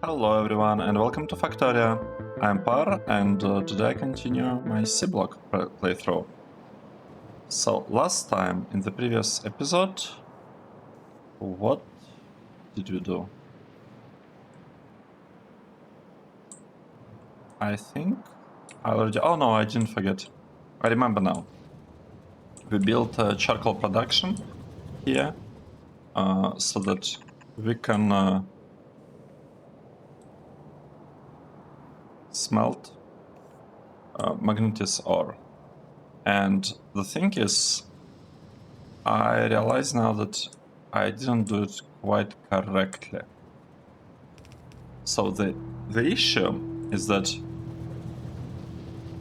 Hello everyone and welcome to Factorio. I'm Par and today I continue my Seablock playthrough. So last time in the previous episode, what did we do? I think I already... Oh no, I didn't forget. I remember now. We built a charcoal production here so that we can smelt magnetite ore. And the thing is, I realize now that I didn't do it quite correctly. So the issue is that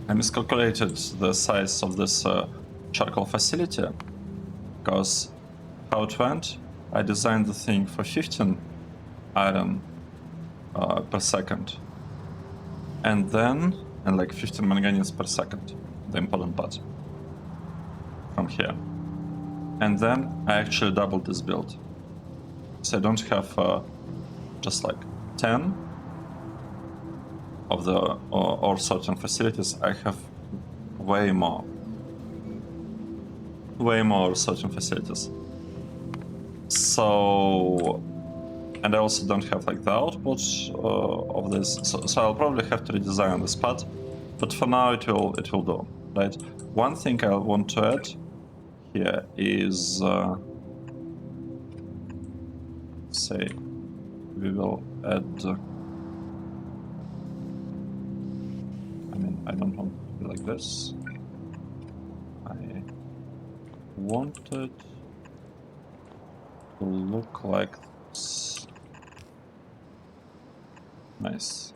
I miscalculated the size of this charcoal facility, because how it went, I designed the thing for 15 iron per second, and like 15 manganese per second, the important part from here. And then I actually doubled this build. So I don't have just like 10 of the ore sorting facilities. I have way more sorting facilities. So, and I also don't have like the output of this. So I'll probably have to redesign this part, but for now it will do, right? One thing I want to add here is, say, we will add. I mean, I don't want it to be like this. I want it to look like this. Nice.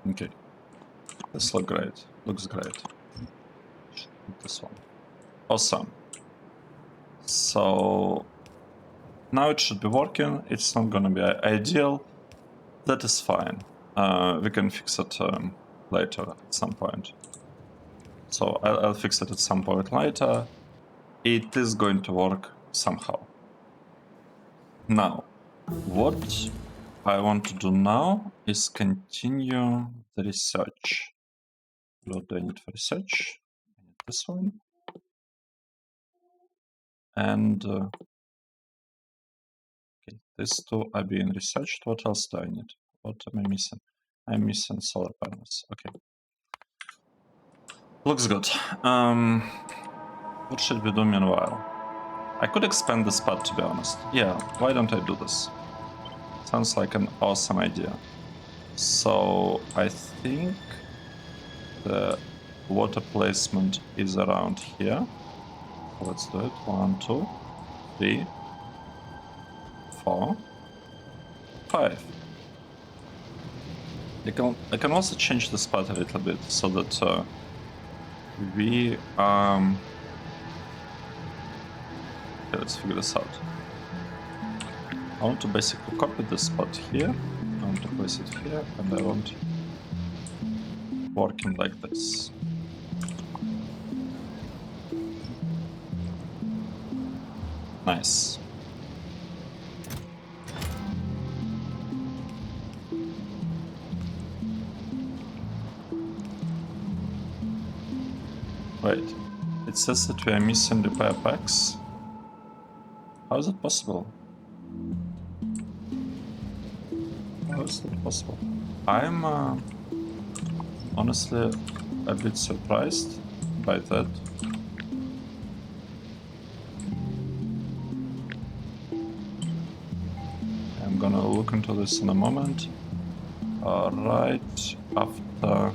Okay. This looks great. This one. Awesome. So now it should be working. It's not gonna be ideal. That is fine. We can fix it later at some point. So I'll fix it at some point later. It is going to work somehow. Now, what I want to do now is continue the research. What do I need for research? I need this one. And okay, these two are being researched. What else do I need? What am I missing? I'm missing solar panels. Okay. Looks good. What should we do meanwhile? I could expand this part, to be honest. Yeah, why don't I do this? Sounds like an awesome idea. So I think the water placement is around here. Let's do it. 1, 2, 3, 4, 5. I can also change the spot a little bit so that we okay, let's figure this out. I want to basically copy this spot here. I want to place it here, and I want working like this. Nice. Wait, it says that we are missing repair packs. How is it possible? How is it possible? I'm honestly a bit surprised by that. I'm gonna look into this in a moment. Right after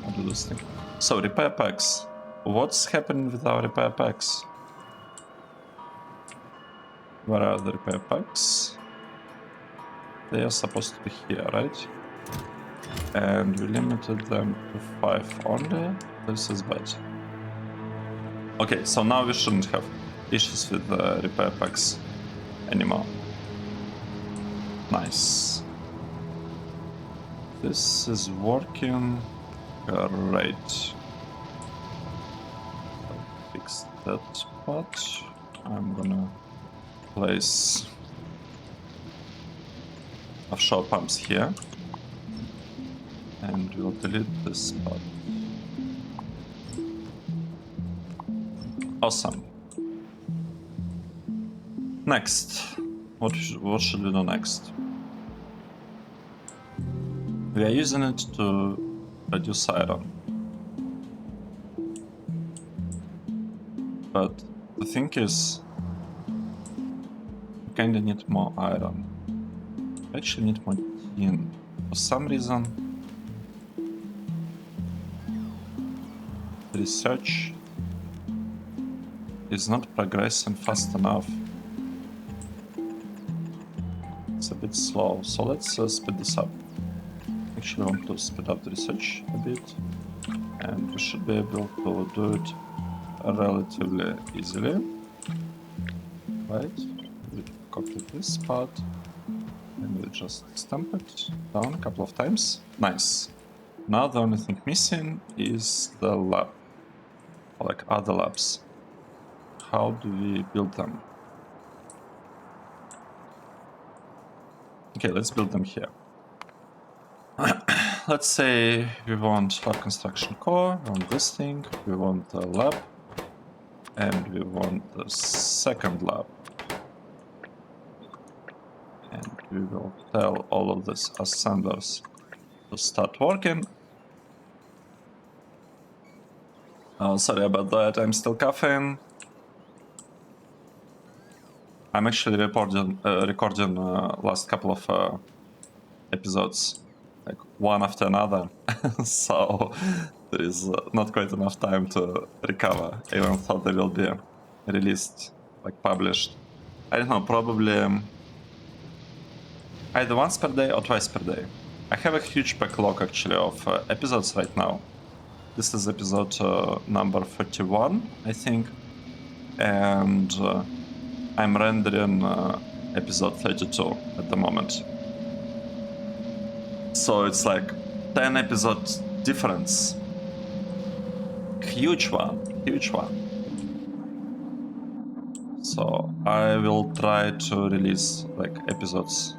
I do this thing. So, repair packs. What's happening with our repair packs? Where are the repair packs? They are supposed to be here, right? And we limited them to 5 only. This is bad. Okay, so now we shouldn't have issues with the repair packs anymore. Nice. This is working great. Fix fix that spot. I'm gonna place offshore pumps here. And we'll delete this spot. Awesome. Next. What should we do next? We are using it to produce iron. But the thing is, we kinda need more iron. We actually need more tin. For some reason, research is not progressing fast enough. It's a bit slow, so let's speed this up. Actually, I want to speed up the research a bit, and we should be able to do it relatively easily. Right? We copy this part, and we just stamp it down a couple of times. Nice. Now the only thing missing is the lab, or like other labs. How do we build them? Okay, let's build them here. Let's say we want lab construction core, we want this thing, we want the lab, and we want the second lab. And we will tell all of these assemblers to start working. Sorry about that, I'm still coughing. I'm actually recording last couple of episodes, like one after another, so there is not quite enough time to recover. I even thought they will be released, like published. I don't know, probably either once per day or twice per day. I have a huge backlog actually of episodes right now. This is episode number 31, I think, and I'm rendering episode 32 at the moment. So it's like 10 episodes difference. Huge one, huge one. So I will try to release like episodes,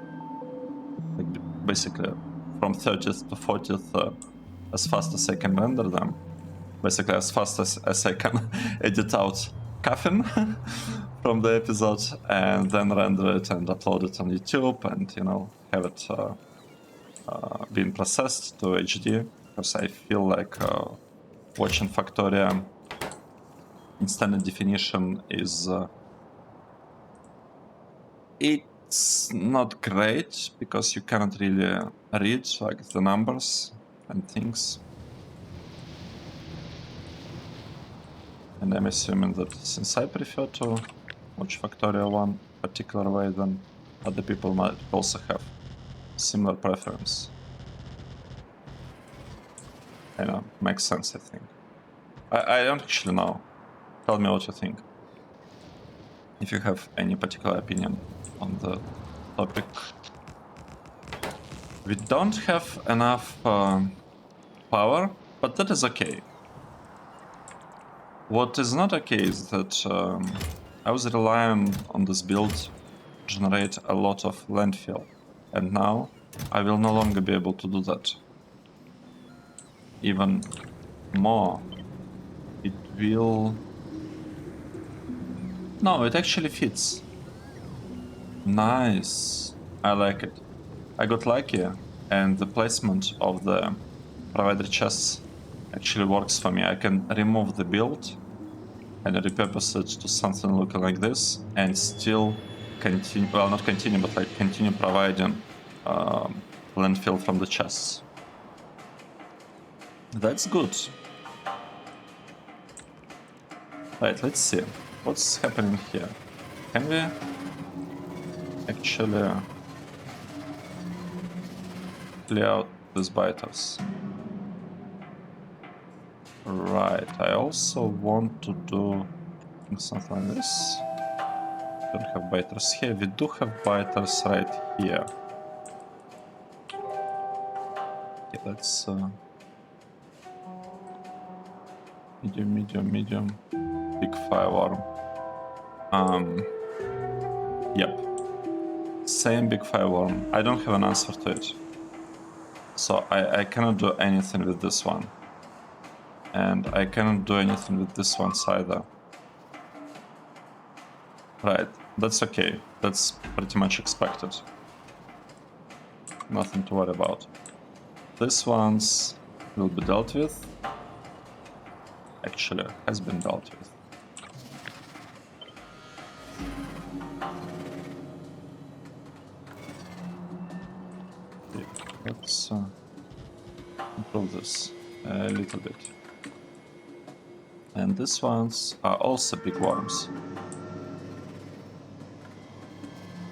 like basically from 30th to 40th as fast as I can render them. Basically as fast as I can edit out coughing from the episode and then render it and upload it on YouTube and, you know, have it being processed to HD, because I feel like watching Factorio in standard definition is it's not great because you cannot really read like the numbers and things. And I'm assuming that since I prefer to watch Factorio one particular way, then other people might also have similar preference. I know, makes sense, I think. I don't actually know. Tell me what you think. If you have any particular opinion on the topic. We don't have enough power, but that is okay. What is not okay is that I was relying on this build to generate a lot of landfill, and now I will no longer be able to do that. Even more, it will... No, it actually fits. Nice. I like it. I got lucky, and the placement of the provider chests actually works for me. I can remove the build and repurpose it to something looking like this and still continue, well, not continue, but like continue providing landfill from the chests. That's good. Right, let's see. What's happening here? Can we actually clear out these biters? Right, I also want to do something like this. Don't have biters here. We do have biters right here. Okay, let's medium. big fireworm. Yep. Same big fireworm. I don't have an answer to it. So I cannot do anything with this one. And I cannot do anything with this one either. Right, that's okay. That's pretty much expected. Nothing to worry about. This one's will be dealt with. Actually, has been dealt with. Okay, let's improve this a little bit. And these ones are also big worms.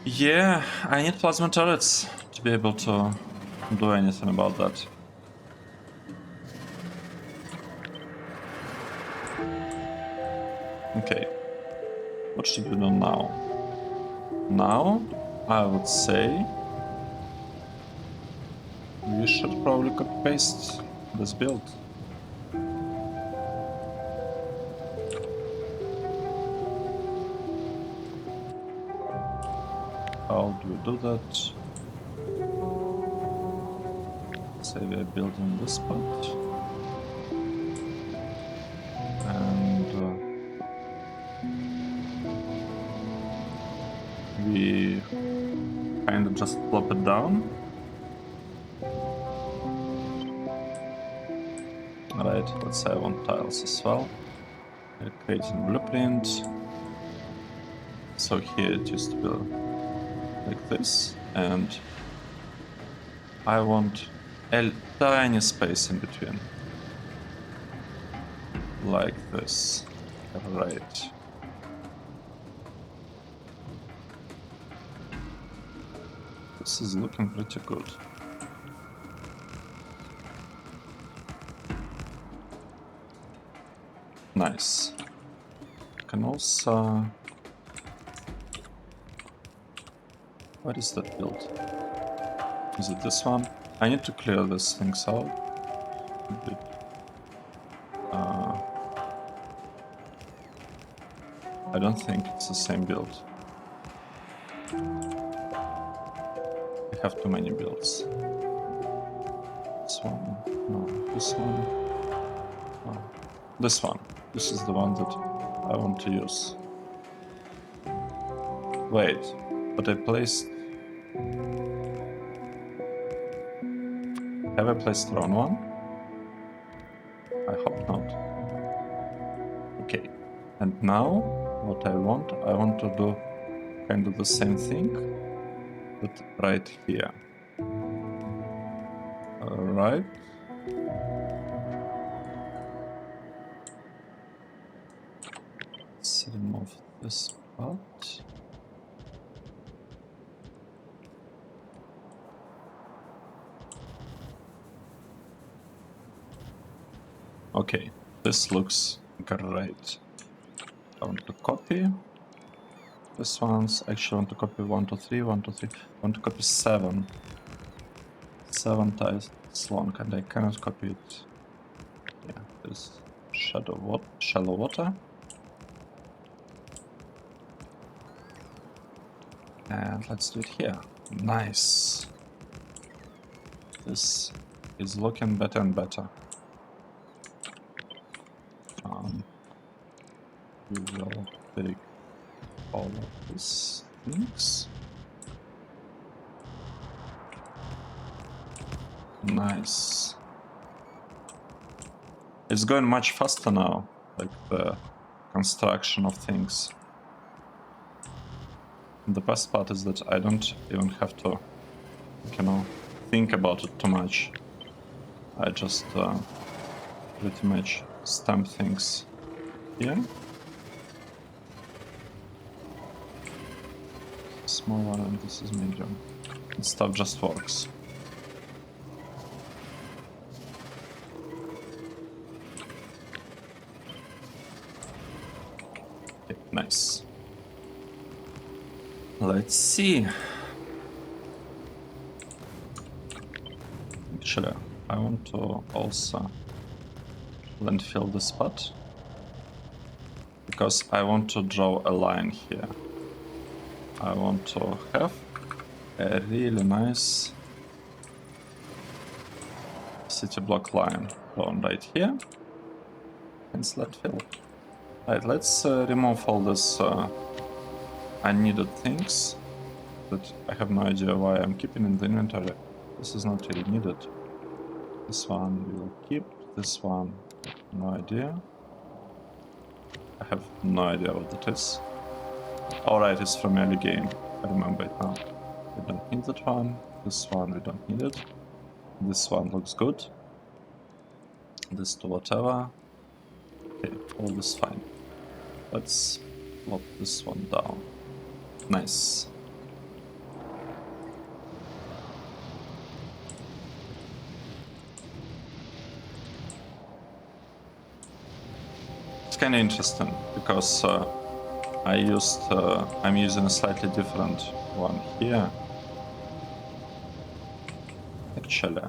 Yeah, I need plasma turrets to be able to do anything about that. Okay, what should we do now? Now, I would say we should probably copy-paste this build. How do we do that? Say we are building this part. And we kind of just plop it down. Alright, let's say I want tiles as well. We're creating blueprint. So here it used to be like this, and I want a tiny space in between. Like this. Right. This is looking pretty good. Nice. Can also... What is that build? Is it this one? I need to clear these things out. I don't think it's the same build. I have too many builds. This one, no, this one, no. This one. This is the one that I want to use. Wait, but I placed... Have I placed the wrong one? I hope not. Okay, and now what I want to do kind of the same thing, but right here. Alright. Let's remove this part. Okay, this looks great. I want to copy this one's. Actually, I want to copy 1, 2, 3, 1, 2, 3. I want to copy 7. 7 tiles long, and I cannot copy it. Yeah, this shallow water. And let's do it here. Nice. This is looking better and better. We will take all of these things. Nice. It's going much faster now, like the construction of things. And the best part is that I don't even have to, you know, think about it too much. I just pretty much stamp things here. Small one, and this is medium. And stuff just works. Okay, nice. Let's see. Actually, I want to also landfill this spot, because I want to draw a line here. I want to have a really nice city block line drawn right here. And let fill. Right, let's remove all this unneeded things that I have no idea why I'm keeping in the inventory. This is not really needed. This one we will keep. This one, no idea. I have no idea what that is. Alright, it's from early game. I remember it now. We don't need that one. This one we don't need it. This one looks good. This to whatever. Okay, all this fine. Let's plop this one down. Nice. It's kind of interesting because I'm using a slightly different one here. Actually,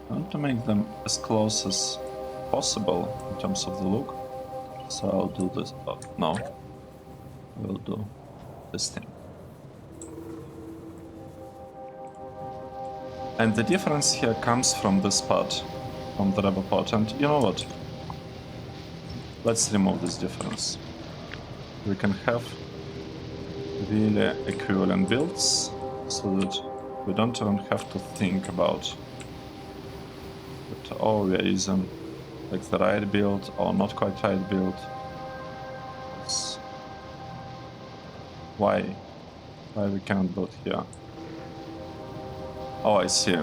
I want to make them as close as possible in terms of the look. So I'll do this. Oh, no, we'll do this thing. And the difference here comes from this part, from the rubber part. And you know what? Let's remove this difference. We can have really equivalent builds so that we don't even have to think about that, oh, we are using like the right build or not quite right build. Why we can't build here? Oh, I see.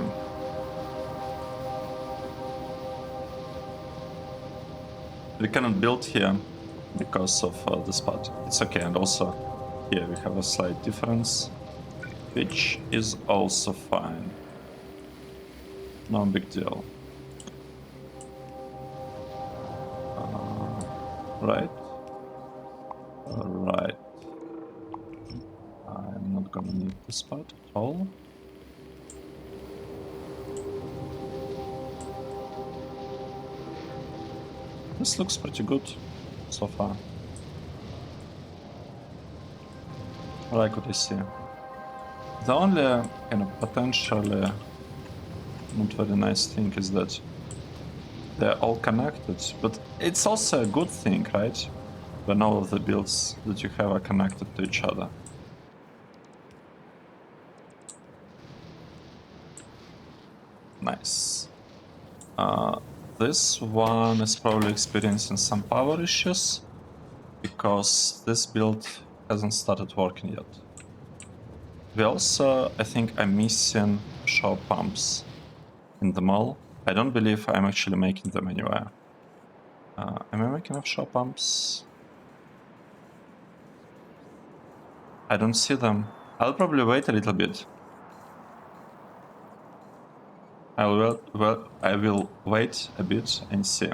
We cannot build here because of this part. It's okay, and also here we have a slight difference, which is also fine. No big deal. Right. Right. I'm not gonna need this part at all. This looks pretty good so far. I like what I see. The only kind of potentially not very nice thing is that they're all connected, but it's also a good thing, right? When all of the builds that you have are connected to each other. Nice. This one is probably experiencing some power issues because this build hasn't started working yet. We also, I think I'm missing shower pumps in the mall. I don't believe I'm actually making them anywhere. Am I making enough shower pumps? I don't see them. I'll probably wait a little bit. I will wait a bit and see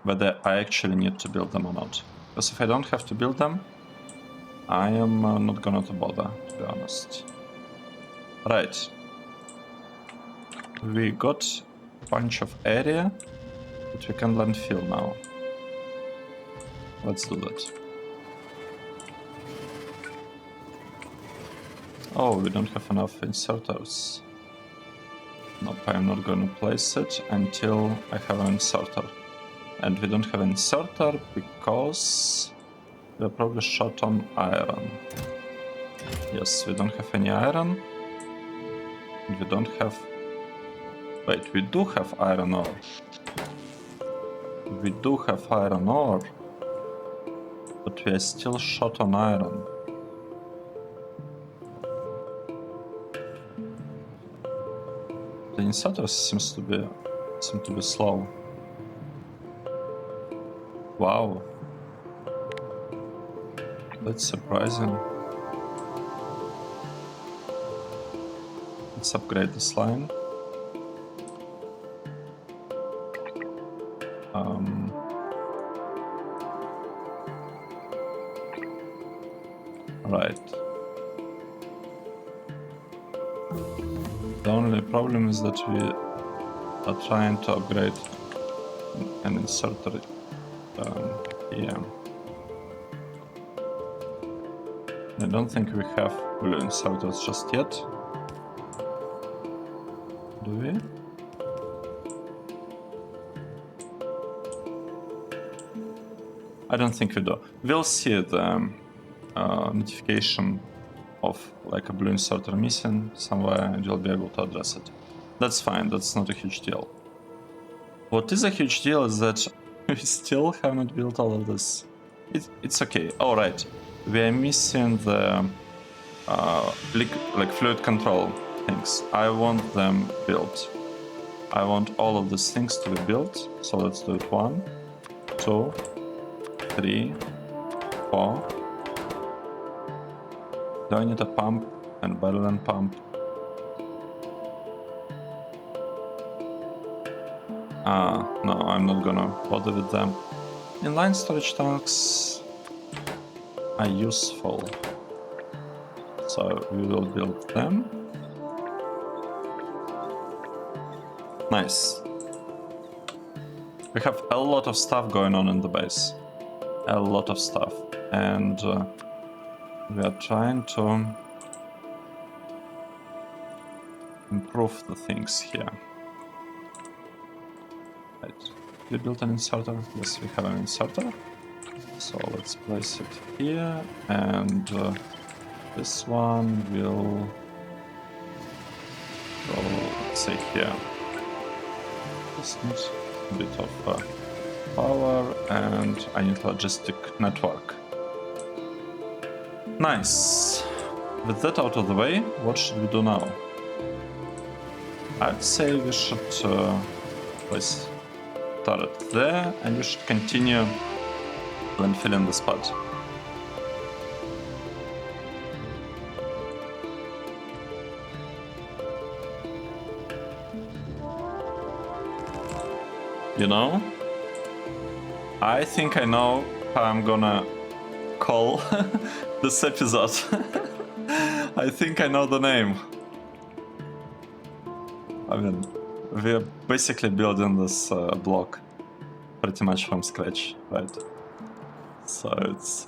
whether I actually need to build them or not. Because if I don't have to build them, I am not gonna bother, to be honest. Right. We got a bunch of area that we can landfill now. Let's do that. Oh, we don't have enough inserters. Nope, I'm not gonna place it until I have an inserter. And we don't have an inserter because we're probably short on iron. Yes, we don't have any iron. And we don't have... Wait, we do have iron ore. We do have iron ore. But we are still short on iron. The inserters seem to be slow. Wow. That's surprising. Let's upgrade this line. Right. The only problem is that we are trying to upgrade an inserter here. I don't think we have blue inserters just yet. Do we? I don't think we do. We'll see the notification of like a blue inserter missing somewhere, and you'll be able to address it. That's fine, that's not a huge deal. What is a huge deal is that we still have not built all of this. It's okay. All right, we are missing the like fluid control things. I want them built. I want all of these things to be built. So let's do it. 1, 2, 3, 4. Do I need a pump and barrel and pump? No, I'm not gonna bother with them. Inline storage tanks are useful, so we will build them. Nice. We have a lot of stuff going on in the base. A lot of stuff. And we are trying to improve the things here. Right. We built an inserter. Yes, we have an inserter. So let's place it here, and this one will go, let's say, here. This needs a bit of power, and I need logistic network. Nice. With that out of the way, what should we do now? I'd say we should place turret there, and we should continue when filling the spot. You know, I think I know how I'm gonna call this episode. I think I know the name. I mean, we're basically building this block pretty much from scratch, right? So it's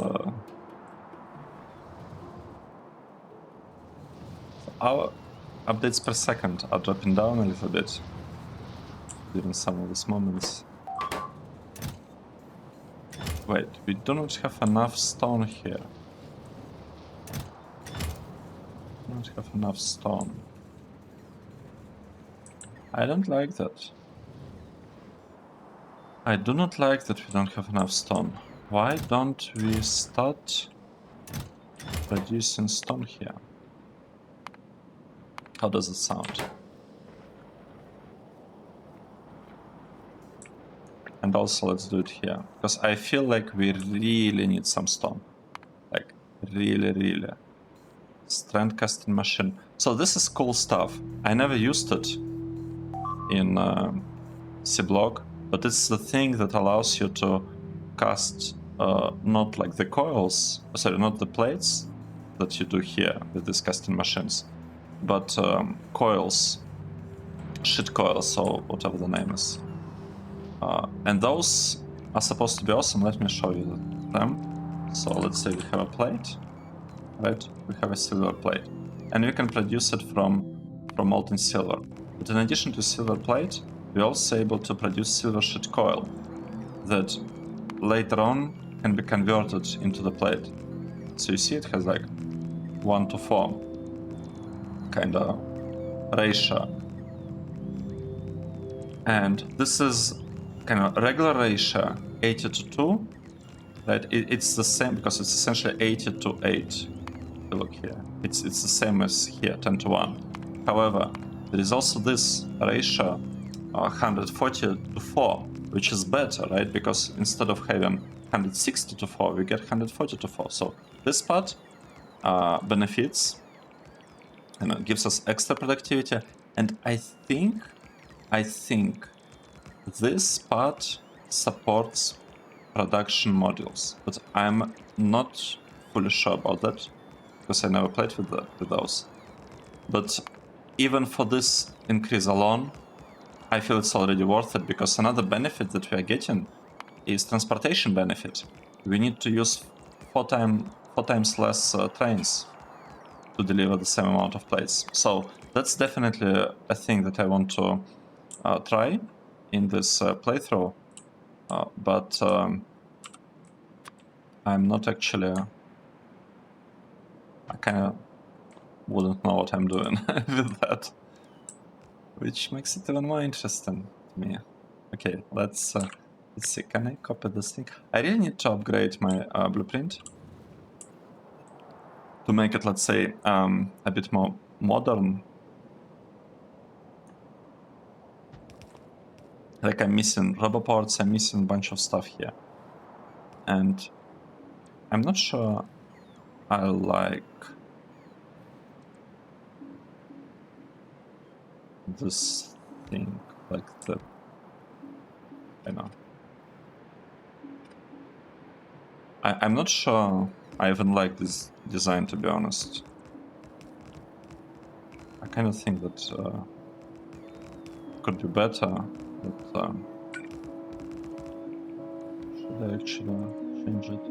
our updates per second are dropping down a little bit during some of these moments. Wait, we do not have enough stone here. We don't have enough stone. I don't like that. I do not like that we don't have enough stone. Why don't we start producing stone here? How does it sound? And also let's do it here, because I feel like we really need some stone. Like, really. Strand casting machine. So this is cool stuff. I never used it in Seablock, but it's the thing that allows you to cast not like the coils, sorry, not the plates that you do here with these casting machines, but coils, shit coils, or whatever the name is. And those are supposed to be awesome. Let me show you them. So let's say we have a plate, right? We have a silver plate, and we can produce it from molten silver. But in addition to silver plate, we're also able to produce silver sheet coil that later on can be converted into the plate. So you see it has like 1:4 kind of ratio. And this is kind of regular ratio, 80:2, right? It's the same because it's essentially 80:8. Look here, it's the same as here, 10:1. However, there is also this ratio, 140:4, which is better, right? Because instead of having 160:4, we get 140:4. So this part benefits, and it gives us extra productivity. And I think this part supports production modules, but I'm not fully sure about that because I never played with those. But even for this increase alone, I feel it's already worth it, because another benefit that we are getting is transportation benefit. We need to use four times less trains to deliver the same amount of plates. So that's definitely a thing that I want to try in this playthrough, but I'm not actually... I kind of wouldn't know what I'm doing with that, which makes it even more interesting to me. Okay, let's see. Can I copy this thing? I really need to upgrade my blueprint to make it, let's say, a bit more modern. Like, I'm missing roboports, I'm missing a bunch of stuff here, and I'm not sure I like this thing, like the... I know. I'm not sure I even like this design, to be honest. I kind of think that could be better, but should I actually change it?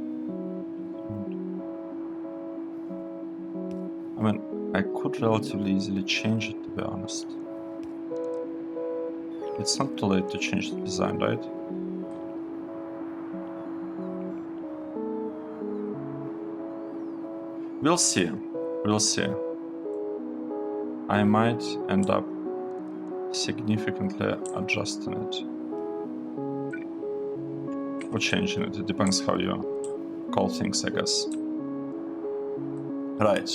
I mean, I could relatively easily change it, to be honest. It's not too late to change the design, right? We'll see. We'll see. I might end up significantly adjusting it. Or changing it. It depends how you call things, I guess. Right.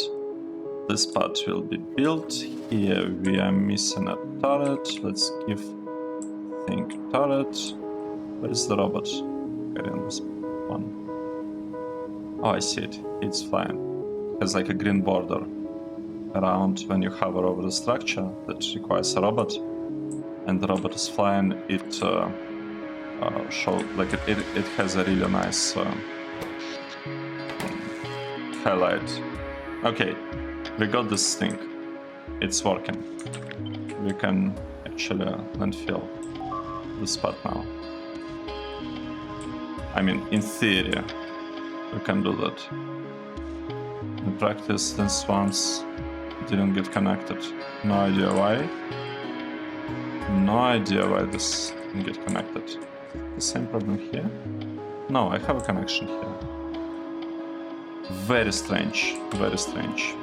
This part will be built. Here we are missing a turret. Let's give thing turret. Where is the robot? Carrying this one. Oh, I see it. It's flying. It has like a green border around when you hover over the structure that requires a robot, and the robot is flying. It show like it has a really nice highlight. Okay, we got this thing. It's working. We can actually landfill this spot now. I mean, in theory, we can do that. In practice, this once didn't get connected. No idea why. No idea why this didn't get connected. The same problem here? No, I have a connection here. Very strange. Very strange.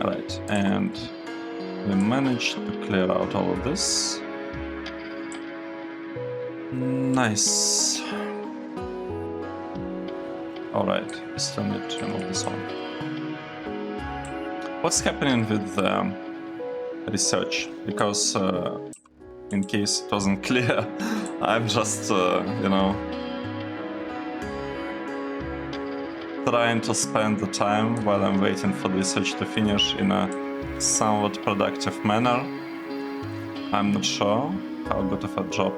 Alright, and we managed to clear out all of this. Nice. Alright, we still need to remove this one. What's happening with research? Because in case it wasn't clear, I'm just, you know, trying to spend the time while I'm waiting for the research to finish in a somewhat productive manner. I'm not sure how good of a job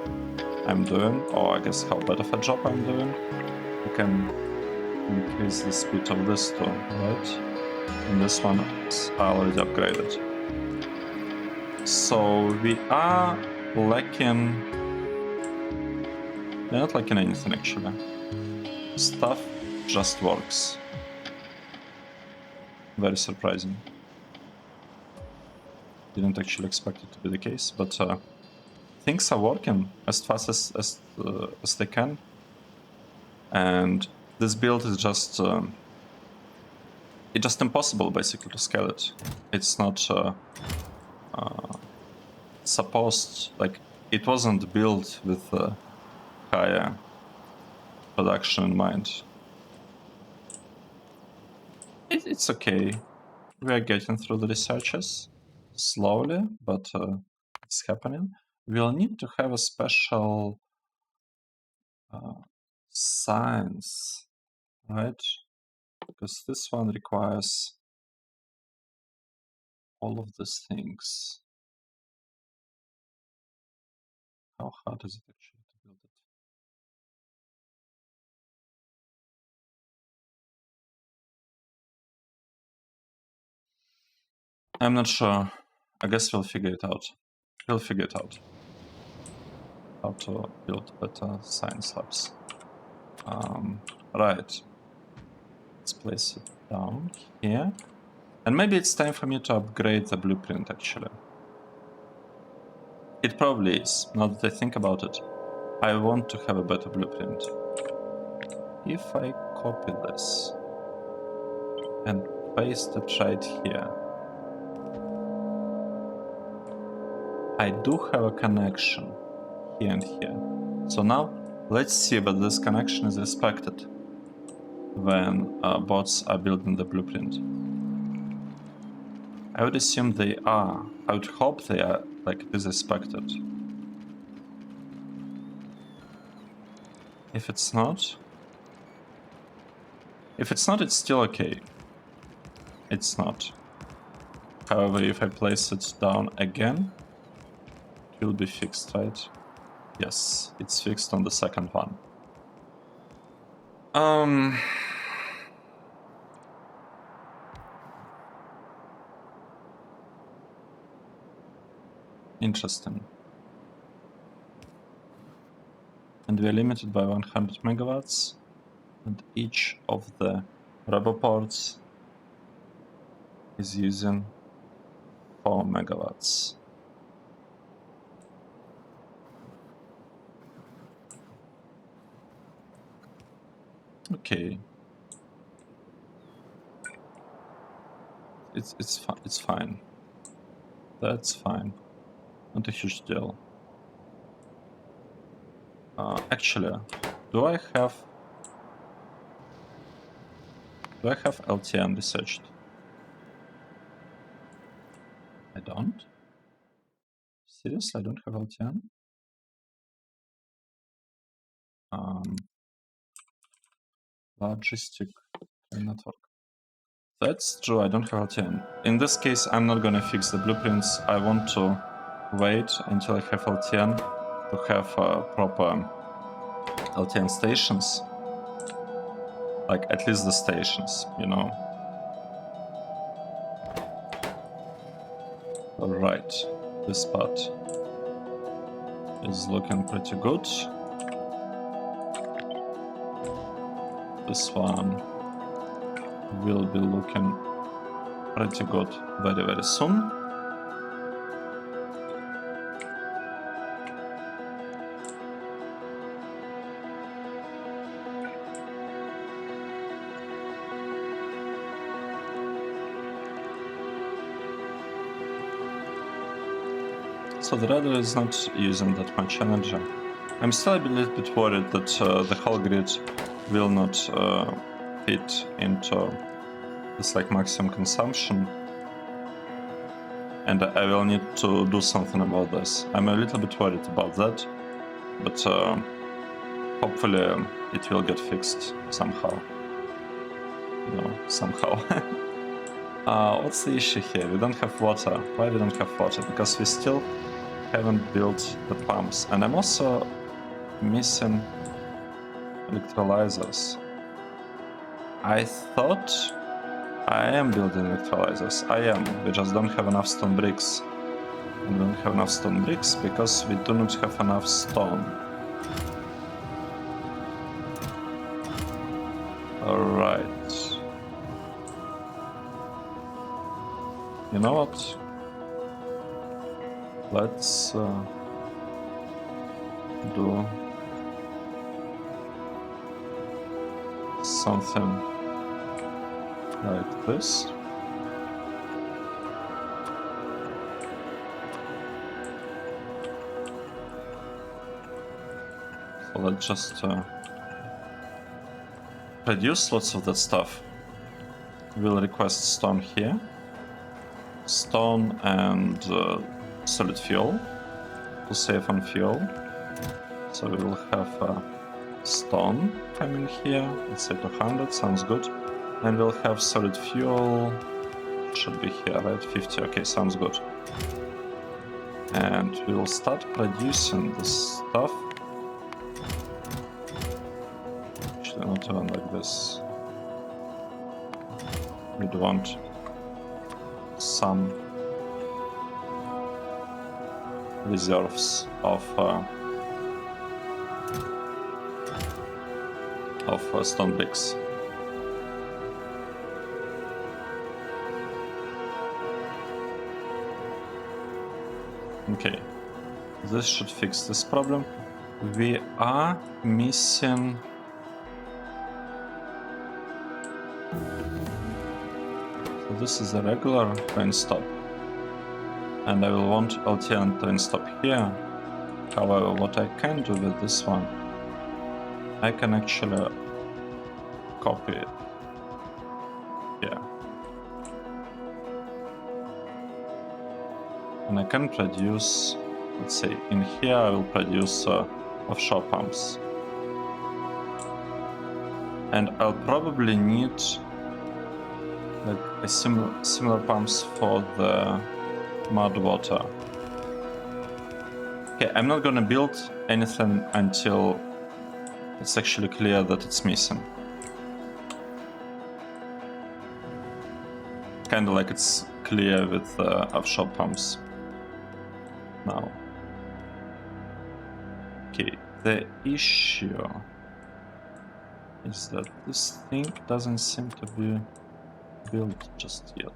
I'm doing, or I guess how bad of a job I'm doing. We can increase the speed of this too, right? And this one is already upgraded. So we are lacking... We're not lacking anything, actually. Stuff just works. Very surprising. Didn't actually expect it to be the case, but things are working as fast as they can. And this build is just... it's just impossible, basically, to scale it. It's not supposed... Like, it wasn't built with higher production in mind. It's okay. We are getting through the researches slowly, but it's happening. We'll need to have a special science, right? Because this one requires all of these things. How hard is it actually to build it? I'm not sure. I guess we'll figure it out. We'll figure it out. How to build better science labs. Right. Let's place it down here. And maybe it's time for me to upgrade the blueprint, actually. It probably is, now that I think about it. I want to have a better blueprint. If I copy this and paste it right here, I do have a connection here and here. So now let's see whether this connection is respected when bots are building the blueprint. I would assume they are. I would hope they are, like, it is respected. If it's not, it's still okay. It's not. However, if I place it down again, it will be fixed, right? Yes, it's fixed on the second one. Interesting. And we are limited by 100 megawatts, and each of the RoboPorts is using 4 megawatts. Okay. It's fine. That's fine. Not a huge deal. Actually, do I have LTN researched? I don't? Seriously, I don't have LTN? Logistic network. That's true, I don't have LTN. In this case, I'm not gonna fix the blueprints. I want to wait until I have LTN to have proper LTN stations. Like, at least the stations, you know. Alright, this part is looking pretty good. This one will be looking pretty good very, very soon. So the radar is not using that much energy. I'm still a little bit worried that the whole grid will not fit into this like maximum consumption, and I will need to do something about this. I'm a little bit worried about that, but hopefully it will get fixed somehow. You know, somehow. What's the issue here? We don't have water. Why we don't have water? Because we still haven't built the pumps, and I'm also missing electrolyzers. I thought I am building electrolyzers. I am. We just don't have enough stone bricks. And we don't have enough stone bricks because we do not have enough stone. Alright. You know what? Let's do something like this. So let's just produce lots of that stuff. We'll request stone here. Stone and solid fuel to save on fuel. So we will have stone coming here. Let's say 200, sounds good. And we'll have solid fuel. Should be here, right? 50, okay, sounds good. And we will start producing this stuff. Actually, not even like this. We'd want some reserves of stone bricks. Okay, this should fix this problem. We are missing... So this is a regular train stop. And I will want LTN train stop here. However, what I can do with this one, I can actually copy it here. And I can produce, let's say, in here I will produce offshore pumps. And I'll probably need like a similar pumps for the mud water. Okay, I'm not gonna build anything until it's actually clear that it's missing. Kinda like it's clear with offshore pumps now. Okay, the issue is that this thing doesn't seem to be built just yet.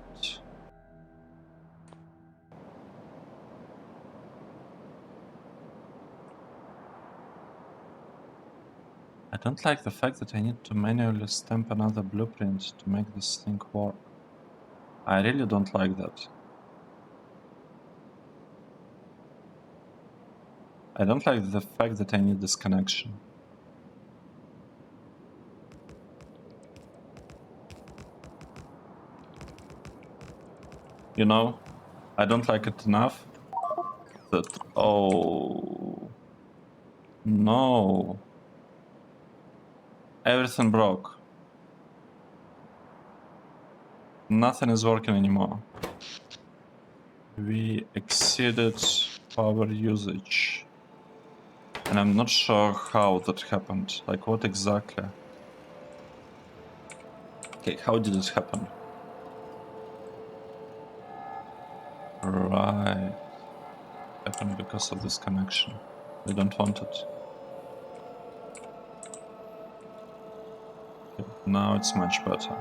I don't like the fact that I need to manually stamp another blueprint to make this thing work. I really don't like that. I don't like the fact that I need this connection. You know, I don't like it enough that... Oh... No... Everything broke. Nothing is working anymore. We exceeded power usage. And I'm not sure how that happened. Like, what exactly? Okay, how did it happen? Right. Happened because of this connection. We don't want it. Okay, now it's much better.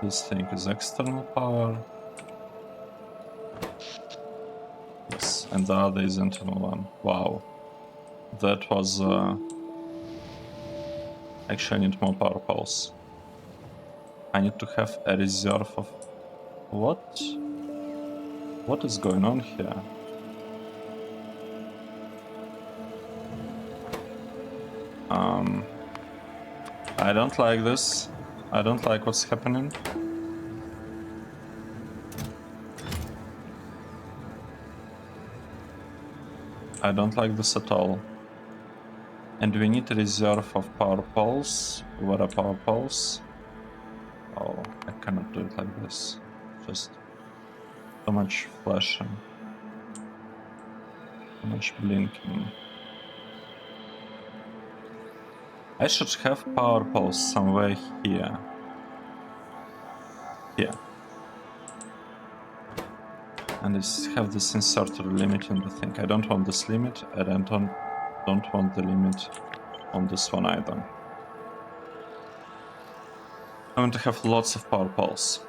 This thing is external power. Yes, and the other is internal one. Wow. That was... Actually, I need more power poles. I need to have a reserve of... What? What is going on here? I don't like this. I don't like what's happening. I don't like this at all. And we need a reserve of power poles. What are power poles? Oh, I cannot do it like this. Just too much flashing. Too much blinking. I should have power poles somewhere here. Here. And I have this inserter limiting the thing. I don't want this limit. I don't want the limit on this one either. I want to have lots of power poles.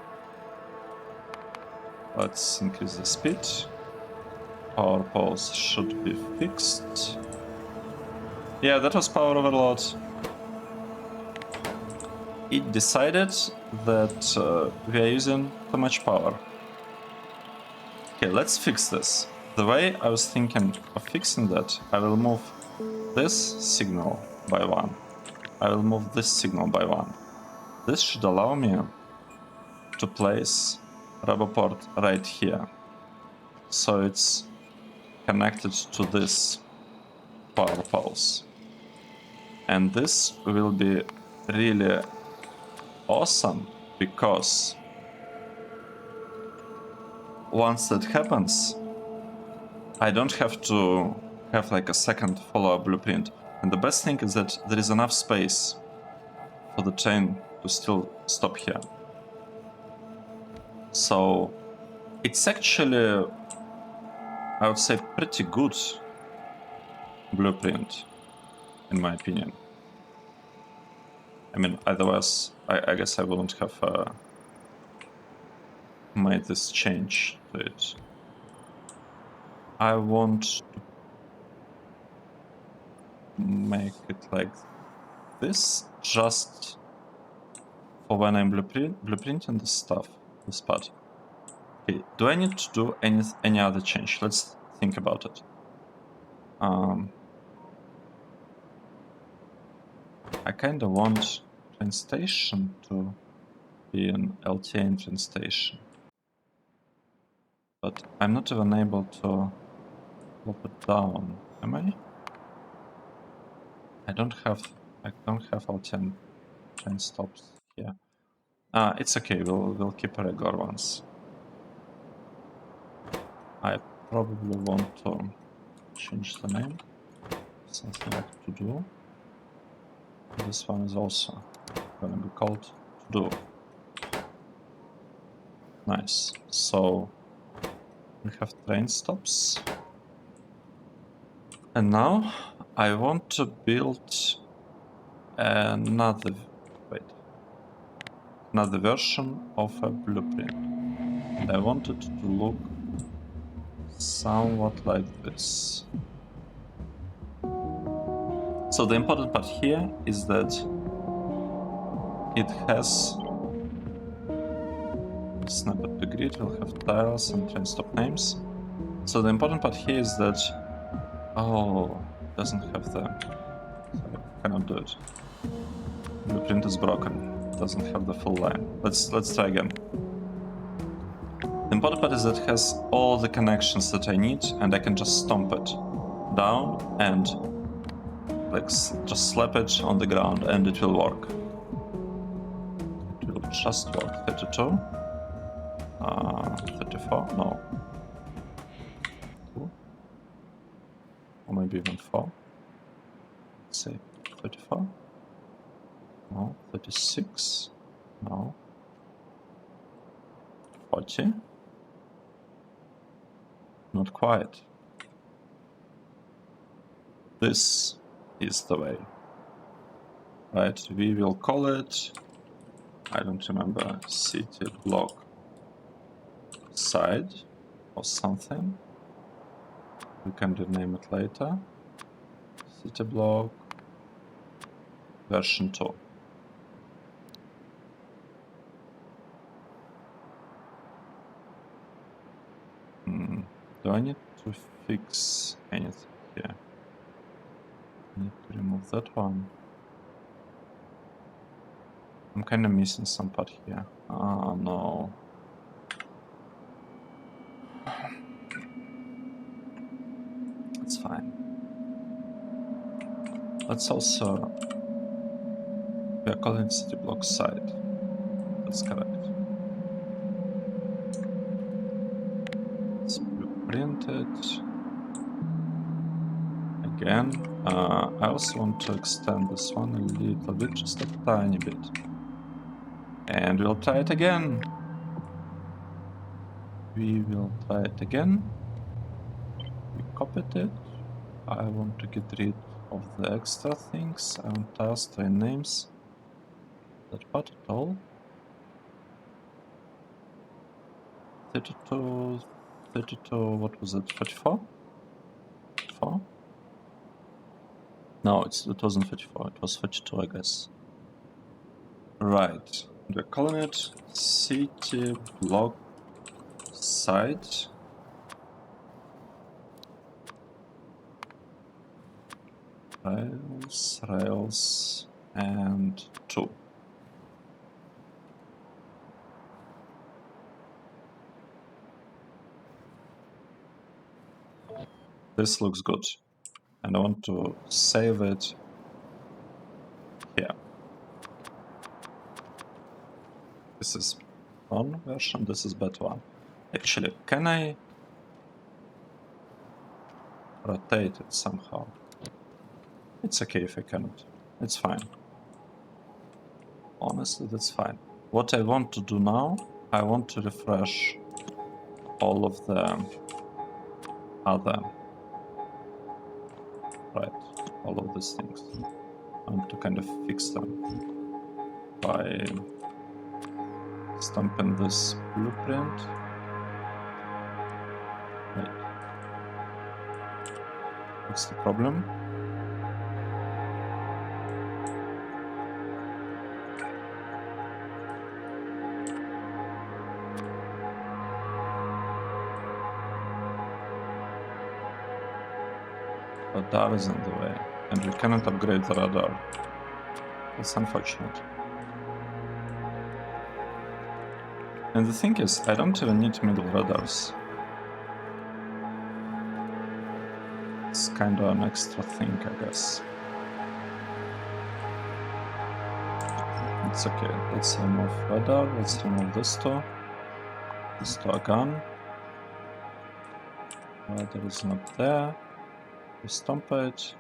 Let's increase the speed. Power poles should be fixed. Yeah, that was power overload. It decided that we are using too much power. Okay, let's fix this. The way I was thinking of fixing that, I will move this signal by 1. I will move this signal by 1. This should allow me to place rubber port right here. So it's connected to this power poles. And this will be really awesome because once that happens, I don't have to have like a second follow-up blueprint. And the best thing is that there is enough space for the train to still stop here. So it's actually I would say, pretty good blueprint, in my opinion. I mean, otherwise, I guess I wouldn't have made this change to it. I want to make it like this, just for when I'm blueprinting this stuff, this part. Okay, do I need to do any other change? Let's think about it. I kind of want train station to be an LTN train station, but I'm not even able to drop it down, am I? I don't have LTN train stops here. It's okay. We'll keep regular ones. I probably want to change the name, something like to do. This one is also gonna be called to do. Nice. So we have train stops. And now I want to build another version of a blueprint. And I want it to look somewhat like this. So the important part here is that it has snippet to grid, will have tiles and train stop names. So the important part here is that it doesn't have the, so I cannot do it. Blueprint is broken. It doesn't have the full line. Let's try again. The important part is that it has all the connections that I need, and I can just stomp it down and like just slap it on the ground, and it will work. It will just work. 32, 34, no, 2, or maybe even 4. Let's say 34. No, 36. No. 40. Not quite. This is the way. Right, we will call it, I don't remember, city block side or something. We can rename it later. City block version 2. Do I need to fix anything here? I need to remove that one. I'm kind of missing some part here. Oh no. It's fine. Let's also... We are calling city block side. That's correct. Let's blueprint it. Again. I also want to extend this one a little bit, just a tiny bit. And we'll try it again. We will try it again. We copied it. I want to get rid of the extra things. I want tiles, train names. That part at all. 32, what was it? 34? 4? No, it wasn't 34, it was 32, I guess. Right, we're calling it city block side. Rails, and 2. This looks good. And I want to save it here. This is one version, this is better one. Actually, can I rotate it somehow? It's okay if I cannot. It's fine. Honestly, that's fine. What I want to do now, I want to refresh all of the other. Right, all of these things. I want to kind of fix them by stamping this blueprint. Right. What's the problem? Radar is in the way, and we cannot upgrade the radar. That's unfortunate. And the thing is, I don't even need middle radars. It's kind of an extra thing, I guess. It's okay. Let's remove radar. Let's remove this two. This two again. Radar is not there. We stomp it.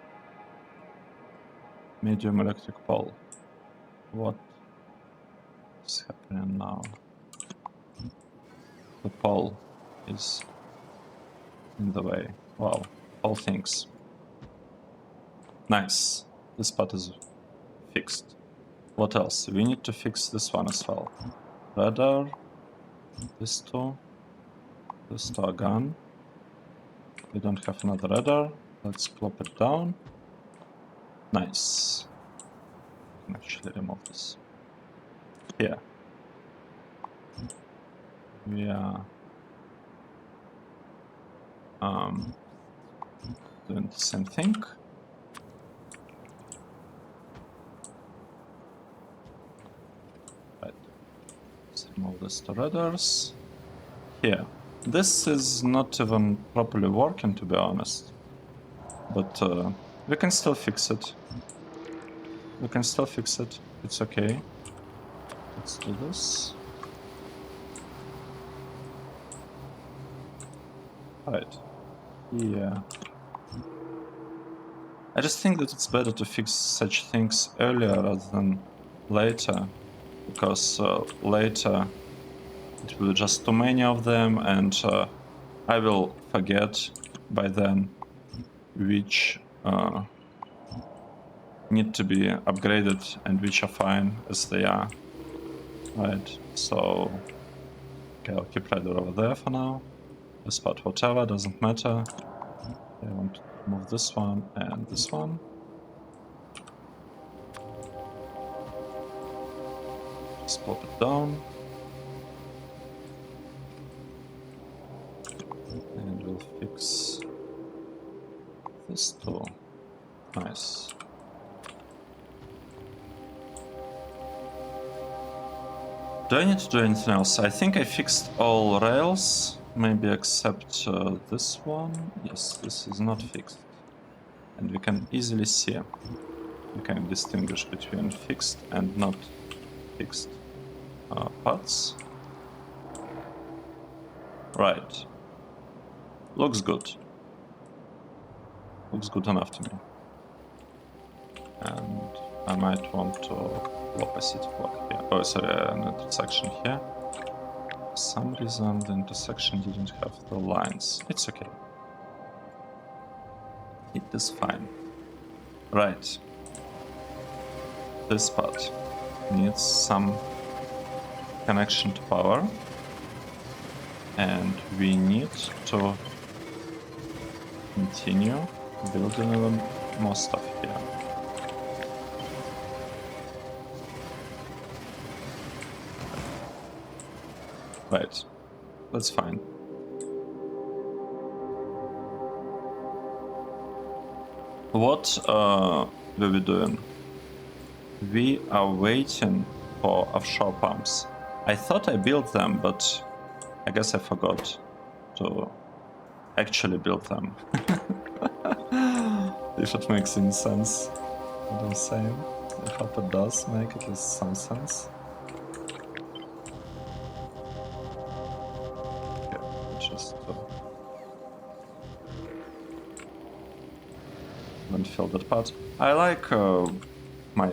Medium electric pole. What is happening now? The pole is in the way. Wow. All things. Nice. This part is fixed. What else? We need to fix this one as well. Radar. This two again. We don't have another radar. Let's plop it down. Nice. I can actually remove this. Here. We are doing the same thing. Right. Let's remove the two radars. Here. This is not even properly working, to be honest. But we can still fix it. We can still fix it. It's okay. Let's do this. Right. Yeah. I just think that it's better to fix such things earlier rather than later. Because later it will be just too many of them, and I will forget by then which need to be upgraded and which are fine as they are. Right, so okay, I'll keep radar over there for now. This part, whatever, doesn't matter. Okay, I want to move this one and this one. Just plop it down. And we'll fix this too. Nice. Do I need to do anything else? I think I fixed all rails, maybe except this one. Yes, this is not fixed. And we can easily see. We can distinguish between fixed and not fixed parts. Right. Looks good. Looks good enough to me. And I might want to plop a city block here. Oh, sorry, an intersection here. For some reason, the intersection didn't have the lines. It's okay. It is fine. Right. This part needs some connection to power. And we need to continue building even more stuff here. Right, that's fine. What were we doing? We are waiting for offshore pumps. I thought I built them, but I guess I forgot to actually build them. If it makes any sense what I'm saying. I hope it does make at least some sense. Just don't fill that part. I like my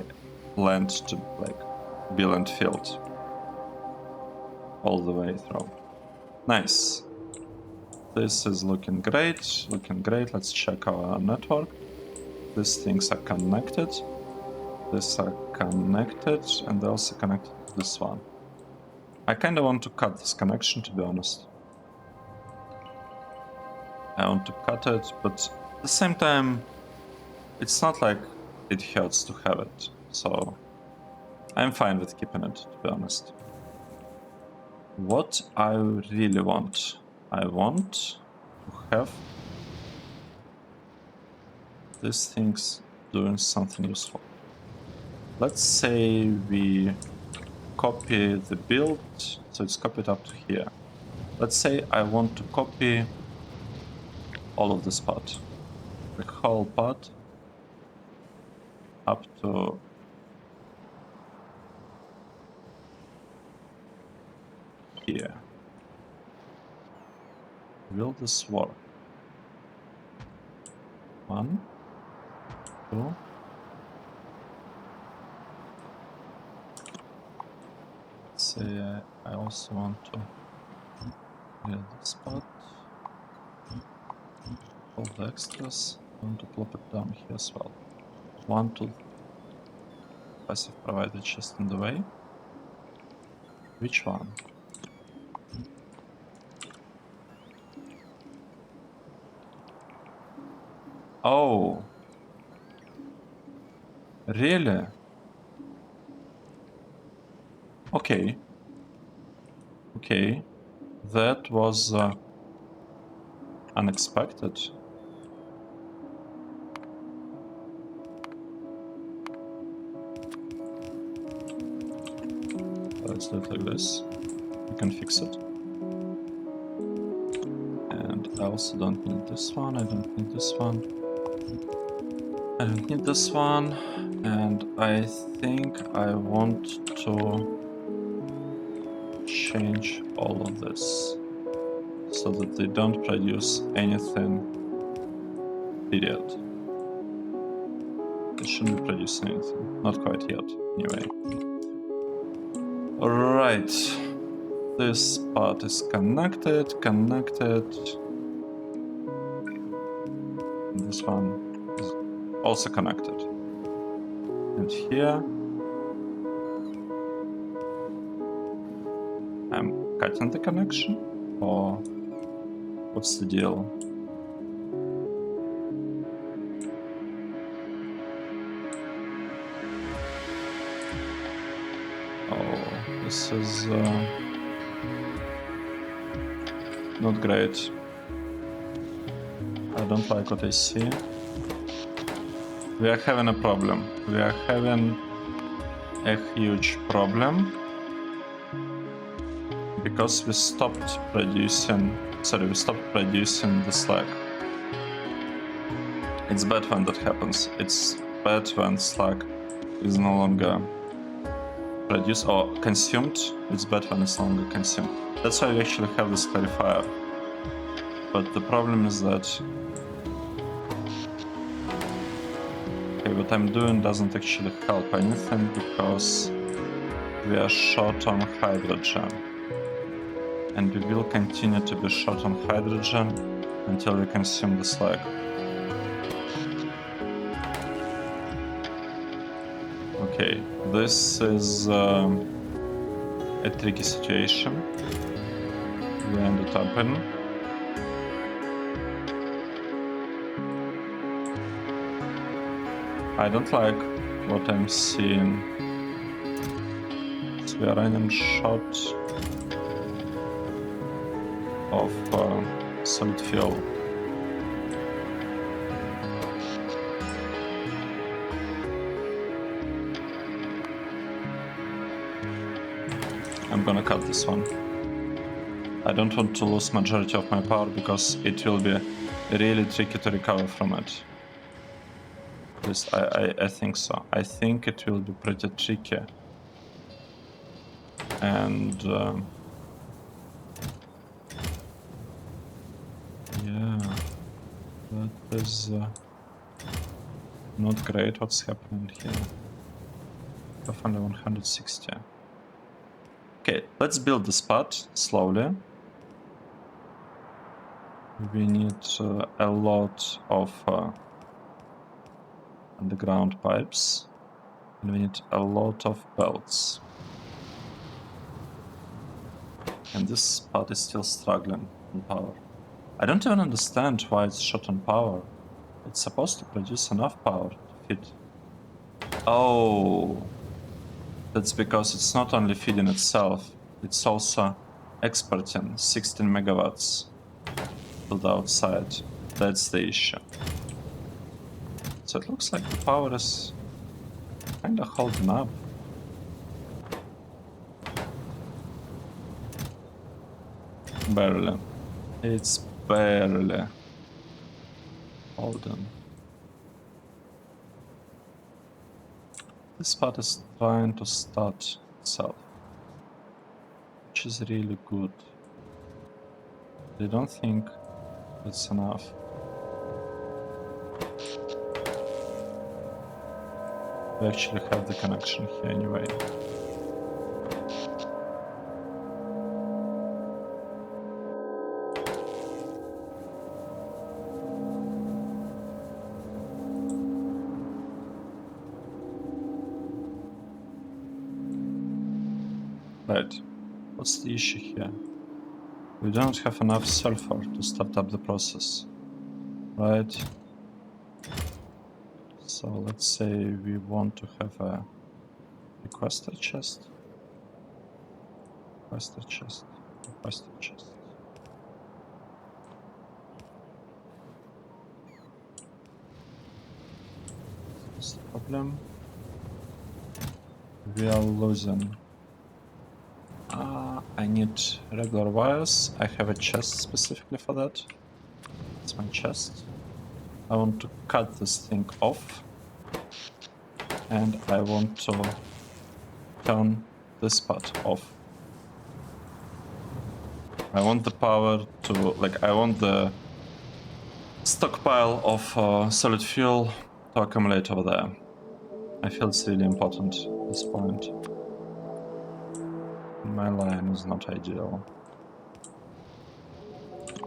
land to be land filled all the way through. Nice. This is looking great, looking great. Let's check our network. These things are connected. These are connected, and they're also connected to this one. I kind of want to cut this connection, to be honest. I want to cut it, but at the same time, it's not like it hurts to have it. So I'm fine with keeping it, to be honest. What I really want, I want to have these things doing something useful. Let's say we copy the build, so it's copied up to here. Let's say I want to copy all of this part, the whole part up to here. Will this work? 1, 2. Say I also want to get this part. All the extras. I want to plop it down here as well. 1 to passive provider just in the way. Which one? Oh, really? Okay. Okay. That was unexpected. Let's do it like this. We can fix it. And I also don't need this one. I don't need this one. I don't need this one. And I think I want to change all of this so that they don't produce anything, period. They shouldn't be producing anything. Not quite yet, anyway. Alright. This part is connected. And this one is also connected. And here I'm cutting the connection, or what's the deal? Oh, this is not great. I don't like what I see. We are having a problem. We are having a huge problem because we stopped producing the Slack. It's bad when that happens. It's bad when Slack is no longer produced or consumed. It's bad when it's no longer consumed. That's why we actually have this clarifier. But the problem is that what I'm doing doesn't actually help anything because we are short on hydrogen. And we will continue to be short on hydrogen until we consume the Slack. Okay, this is a tricky situation we ended up in. I don't like what I'm seeing. So we are running short of solid fuel. I'm gonna cut this one. I don't want to lose majority of my power because it will be really tricky to recover from it. At least I think so. I think it will be pretty tricky. And yeah, that is not great what's happening here. Have only 160. Okay, let's build this part slowly. we need a lot of underground pipes, and we need a lot of belts. And this part is still struggling on power. I don't even understand why it's short on power. It's supposed to produce enough power to feed. Oh, that's because it's not only feeding itself, it's also exporting 16 megawatts to the outside. That's the issue. So it looks like the power is kinda holding up. Barely. It's barely holding. This part is trying to start itself, which is really good. I don't think it's enough. We actually have the connection here anyway. Right. What's the issue here? We don't have enough sulfur to start up the process. Right? So let's say we want to have a requester chest. Requester chest. Requester chest. What's the problem? We are losing. I need regular wires. I have a chest specifically for that. It's my chest. I want to cut this thing off. And I want to turn this part off. I want the power to, like, I want the stockpile of solid fuel to accumulate over there. I feel it's really important at this point. My line is not ideal. I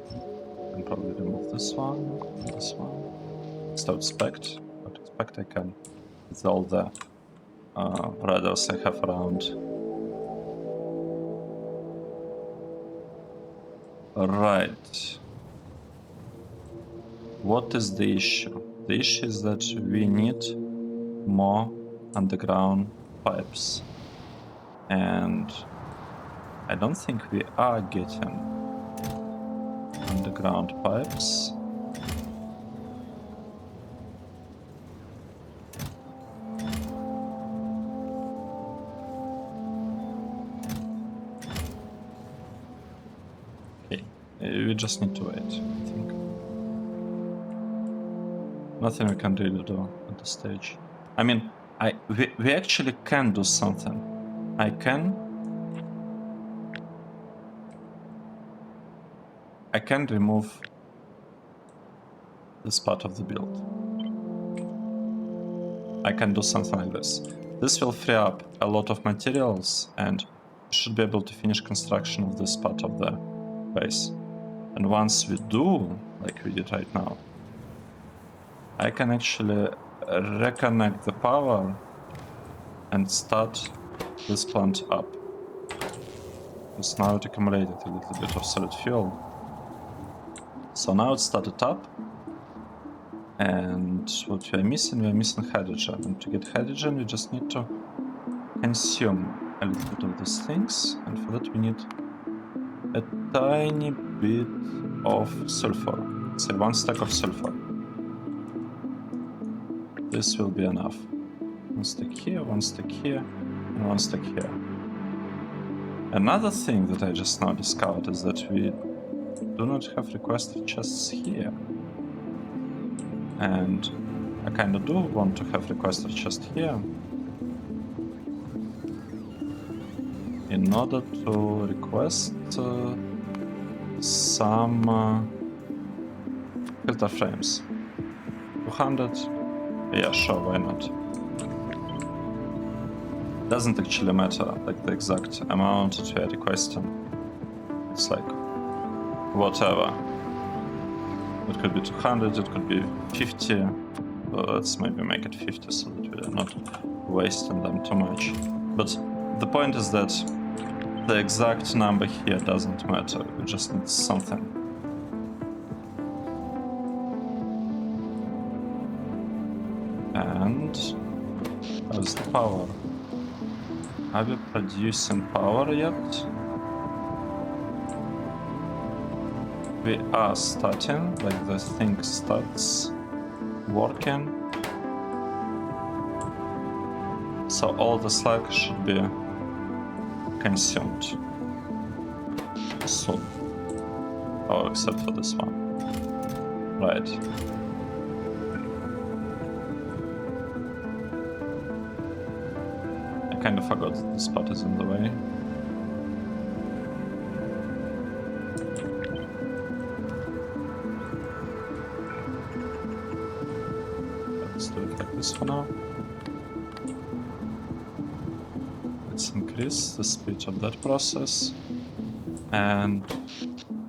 can probably remove this one, this one. Still expect, but expect I can with all the radars I have around. Right. What is the issue? The issue is that we need more underground pipes. And I don't think we are getting underground pipes. Okay, we just need to wait, I think. Nothing we can really do at this stage. I mean, we actually can do something. I can remove this part of the build. I can do something like this. This will free up a lot of materials and should be able to finish construction of this part of the base. And once we do, like we did right now, I can actually reconnect the power and start this plant up. Because now it accumulated a little bit of solid fuel. So now it's started up. And what we're missing hydrogen. And to get hydrogen, we just need to consume a little bit of these things. And for that, we need a tiny bit of sulfur. Say 1 stack of sulfur. This will be enough. 1 stack here, 1 stack here, and 1 stack here. Another thing that I just now discovered is that we do not have requester chests here. And I kinda do want to have requester chest here in order to request some filter frames. 200? Yeah, sure, why not? Doesn't actually matter, like the exact amount that we are requesting. It's like, whatever. It could be 200, it could be 50. Let's maybe make it 50 so that we're not wasting them too much. But the point is that the exact number here doesn't matter, we just need something. And how's the power? Are we producing power yet? We are starting, like the thing starts working. So all the slag should be consumed soon. Oh, except for this one. Right. I kind of forgot that this part is in the way. Let's do it like this for now. Let's increase the speed of that process. And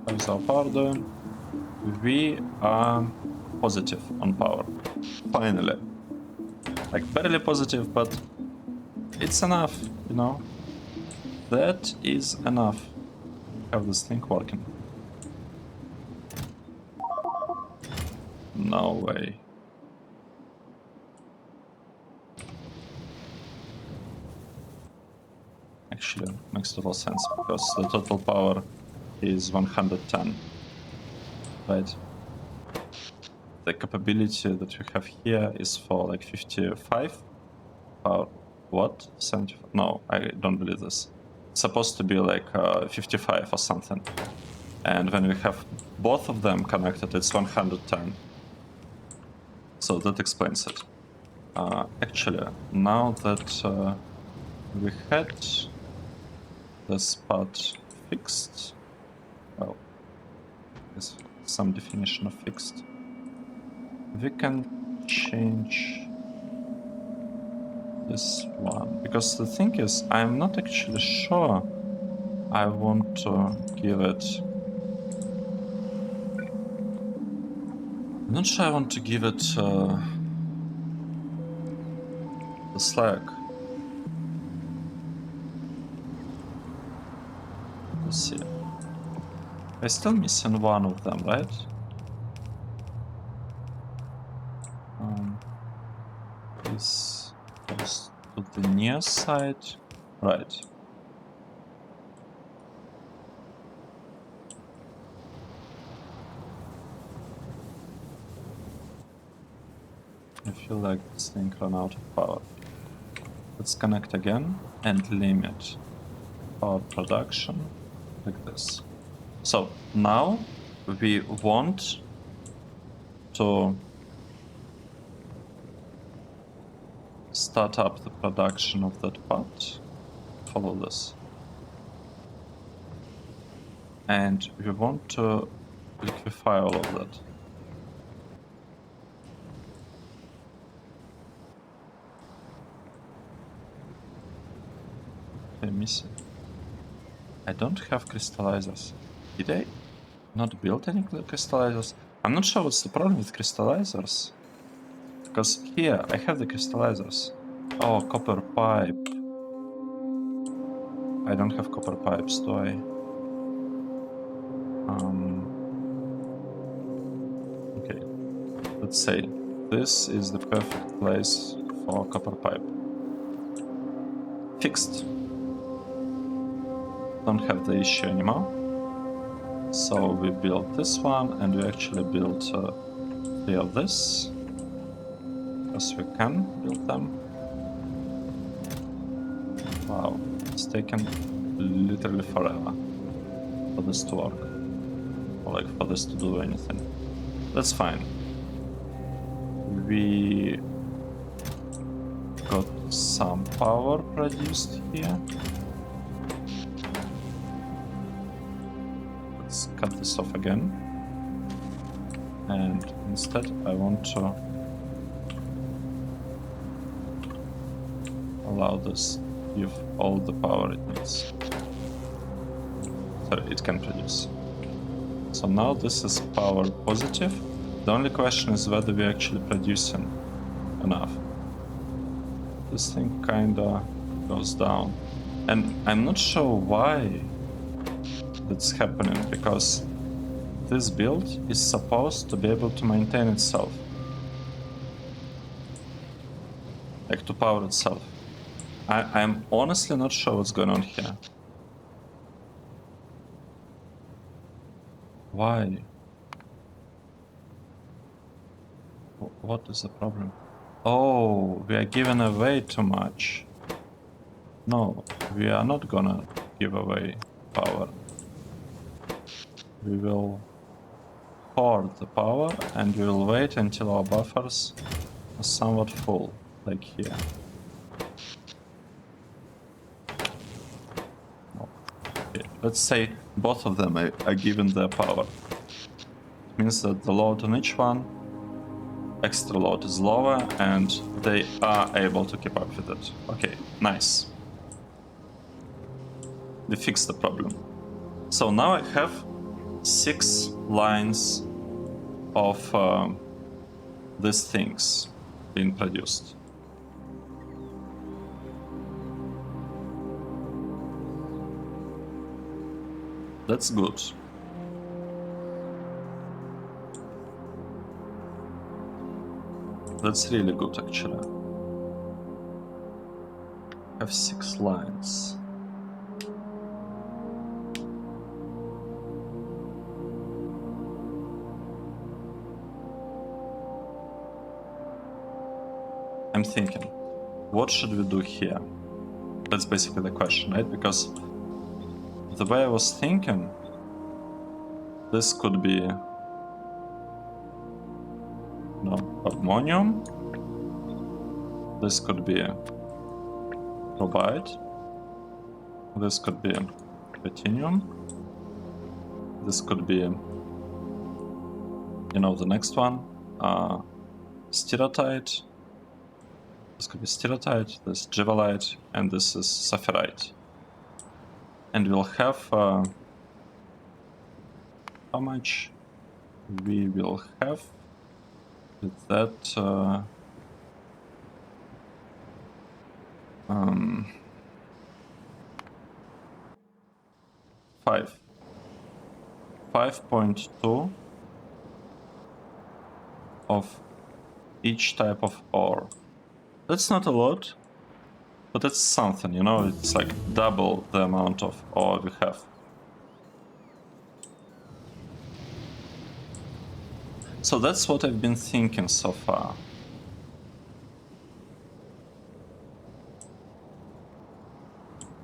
how's our power doing? We are positive on power. Finally. Like barely positive, but it's enough, you know? That is enough to have this thing working. No way. Actually, makes total sense because the total power is 110. Right? The capability that we have here is for like 55 power. What? 75? No, I don't believe this. It's supposed to be like 55 or something. And when we have both of them connected, it's 110. So that explains it. Actually, now that we had this part fixed, well, there's some definition of fixed, we can change this one, because the thing is, I'm not actually sure I want to give it. I'm not sure I want to give it the slag. Let's see. I'm still missing one of them, right? This goes to the near side, right? I feel like this thing ran out of power. Let's connect again and limit power production like this. So now we want to start up the production of that part. Follow this. And we want to liquefy all of that. I'm missing. I don't have crystallizers. Did I not build any crystallizers? I'm not sure what's the problem with crystallizers. Because here I have the crystallizers. Oh, copper pipe. I don't have copper pipes, do I? Okay. Let's say this is the perfect place for copper pipe. Fixed. Don't have the issue anymore. So we built this one, and we actually built 3 of this. Because we can build them. Wow, it's taken literally forever for this to work. Or like for this to do anything. That's fine. We got some power produced here. Let's cut this off again. And instead I want to allow this to give all the power it needs. Sorry, it can produce. So now this is power positive. The only question is whether we're actually producing enough. This thing kinda goes down. And I'm not sure why that's happening, because this build is supposed to be able to maintain itself. Like, to power itself. I'm honestly not sure what's going on here. Why? What is the problem? Oh, we are giving away too much. No, we are not gonna give away power. We will hoard the power and we will wait until our buffers are somewhat full, like here. No. Okay. Let's say both of them are given their power. It means that the load on each one, extra load is lower, and they are able to keep up with it. Okay, nice. We fixed the problem. So now I have 6 lines of these things being produced. That's good. That's really good, actually. I have 6 lines. I'm thinking, what should we do here? That's basically the question, right? Because the way I was thinking, this could be, ammonium. This could be carbide. This could be platinum. This could be, the next one, steatite. This could be steatite, this is givalite, and this is saphirite. And we'll have how much we will have with that 5.2 of each type of ore. That's not a lot, but that's something, it's like double the amount of ore we have. So that's what I've been thinking so far.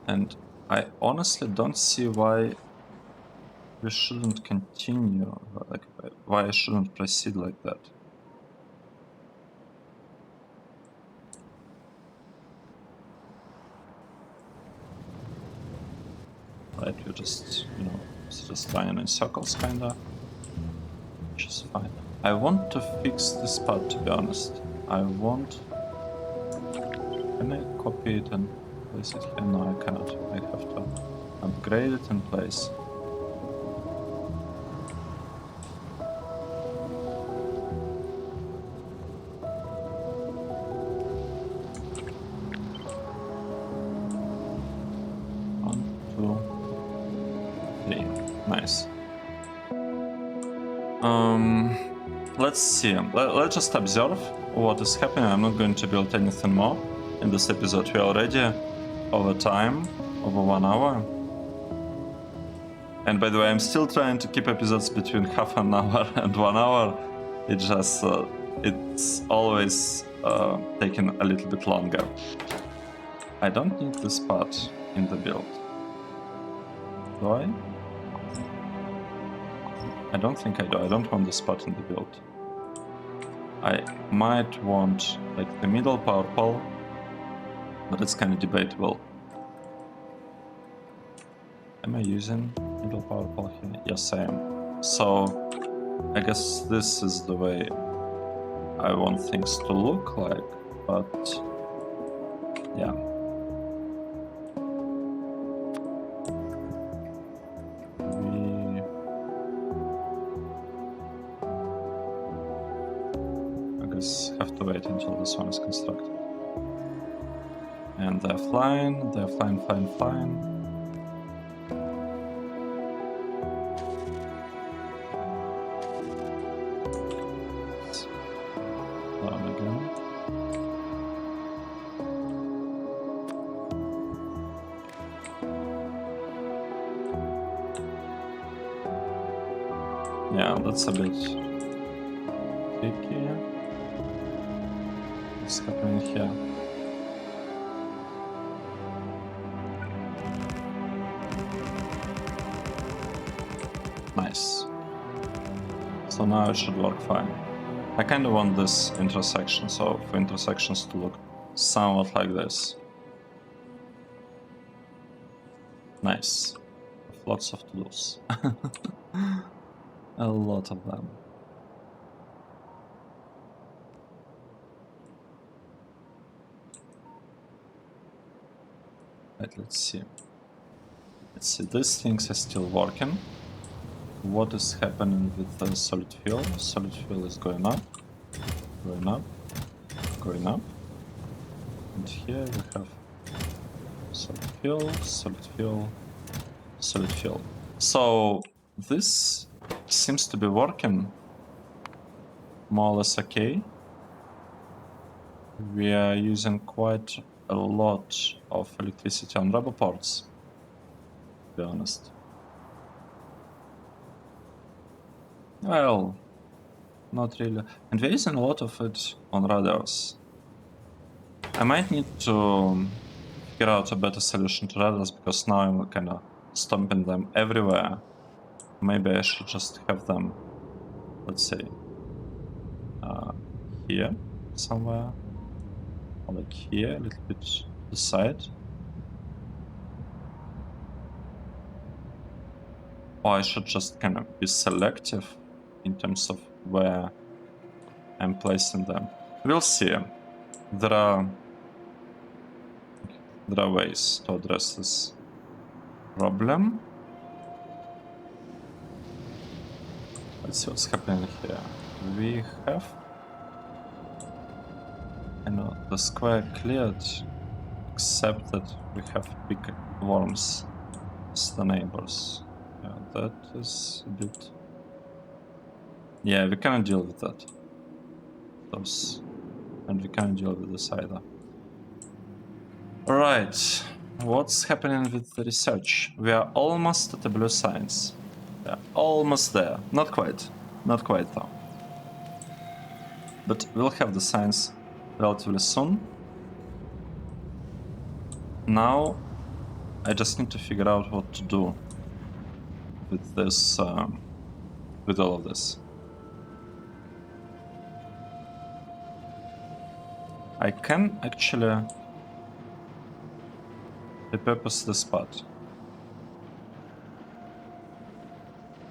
And I honestly don't see why we shouldn't continue, like, why I shouldn't proceed like that. Right, we're just, just running in circles, kinda, which is fine. I want to fix this part, to be honest. Can I copy it and place it here? No, I cannot. I have to upgrade it in place. Nice. Let's see. Let's just observe what is happening. I'm not going to build anything more in this episode. We're already over time, over 1 hour. And by the way, I'm still trying to keep episodes between half an hour and 1 hour. It just, it's always taking a little bit longer. I don't need this part in the build. Do I? I don't think I do. I don't want this spot in the build. I might want, like, the middle power pole, but it's kind of debatable. Am I using middle power pole here? Yes, I am. So, I guess this is the way I want things to look like, but yeah. guys have to wait until this one is constructed. And they're flying, flying. Down again. Yeah, that's a bit tricky. What's happening here? Nice. So now it should work fine. I kind of want this intersection, so for intersections to look somewhat like this. Nice. Lots of tools. A lot of them. Right, let's see. These things are still working. What is happening with the solid fuel? Solid fuel is going up, going up, going up. And here we have solid fuel, solid fuel, solid fuel. So this seems to be working more or less okay. We are using quite a lot of electricity on rubber parts, to be honest. Well, not really. And we're using a lot of it on radars. I might need to figure out a better solution to radars, because now I'm kind of stomping them everywhere. Maybe I should just have them, let's say, here somewhere, or like here, a little bit to the side. Or I should just kind of be selective in terms of where I'm placing them. We'll see. There are ways to address this problem. Let's see what's happening here. We have, the square cleared, except that we have big worms as the neighbors. Yeah, that is a bit... Yeah, we cannot deal with that. Those. And we can't deal with this either. Alright, what's happening with the research? We are almost at the blue science. We are almost there. Not quite. Not quite though. But we'll have the science relatively soon. Now, I just need to figure out what to do with this, with all of this. I can actually repurpose this part.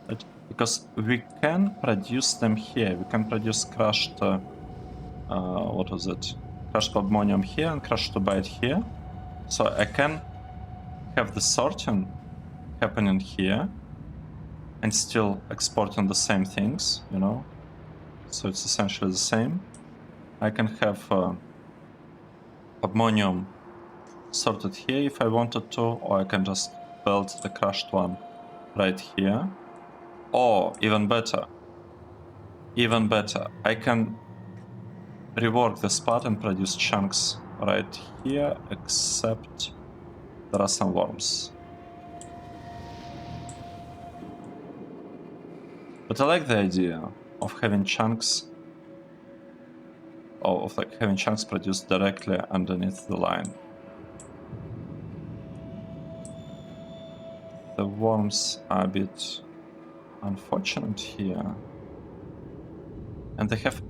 But because we can produce them here. We can produce crushed, what was it? Crushed ammonium here and crushed byte here. So I can have the sorting happening here and still exporting the same things, So it's essentially the same. I can have ammonium sorted here if I wanted to, or I can just build the crushed one right here. Or even better, I can rework this part and produce chunks right here, except there are some worms. But I like the idea of having chunks, having chunks produced directly underneath the line. The worms are a bit unfortunate here. And they have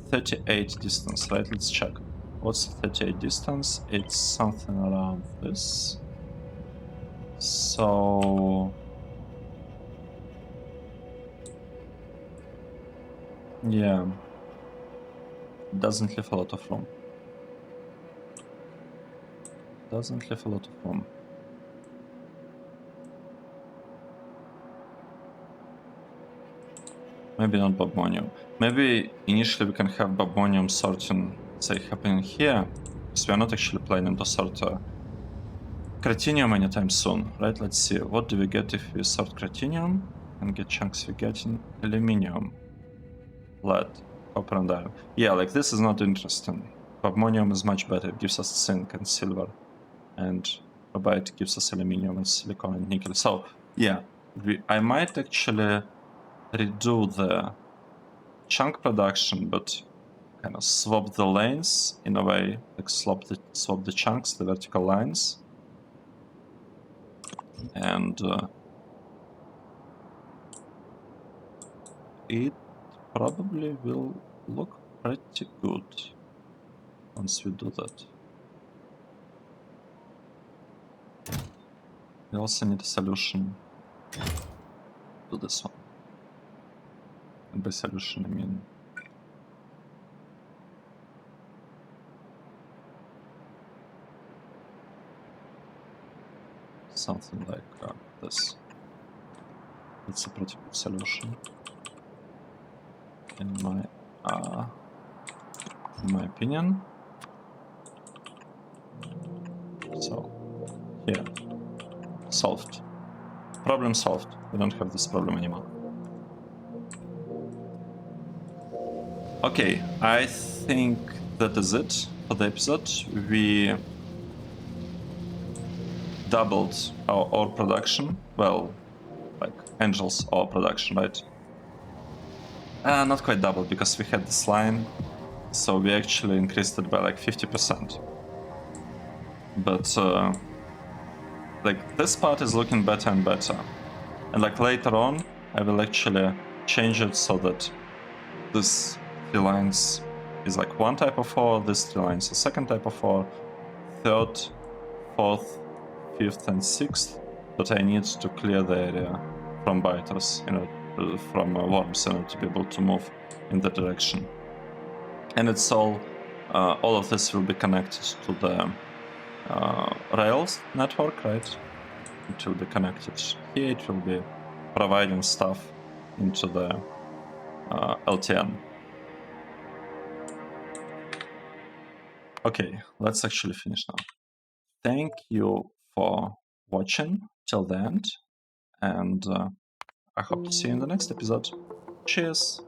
38 distance, right? Let's check. What's 38 distance? It's something around this. So... yeah. Doesn't leave a lot of room. Doesn't leave a lot of room. Maybe not Babonium. Maybe initially we can have Babonium sorting, say, happening here, because we are not actually planning to sort Cratinium anytime soon, right? Let's see, what do we get if we sort Cratinium and get chunks? We're getting Aluminium, Lead, Copper and Iron. Yeah, like this is not interesting. Babonium is much better, it gives us zinc and silver, and Cobalt gives us Aluminium and Silicon and Nickel. So, yeah, I might actually redo the chunk production, but kind of swap the lanes in a way, like swap the chunks, the vertical lines, and it probably will look pretty good once we do that. We also need a solution to this one. And by solution, I mean something like this. It's a pretty good solution, in my opinion. So, here, solved. Problem solved. We don't have this problem anymore. Okay, I think that is it for the episode. We doubled our ore production. Well, like Angel's ore production, right? Not quite double, because we had this line, so we actually increased it by like 50%. But like this part is looking better and better. And like later on, I will actually change it so that this 3 lines is like one type of ore, this 3 lines is second type of ore, third, fourth, fifth, and sixth. But I need to clear the area from biters, from worms, in order to be able to move in that direction. And it's all of this will be connected to the Rails network, right? It will be connected here, it will be providing stuff into the LTN. Okay, let's actually finish now. Thank you for watching till the end, and I hope to see you in the next episode. Cheers!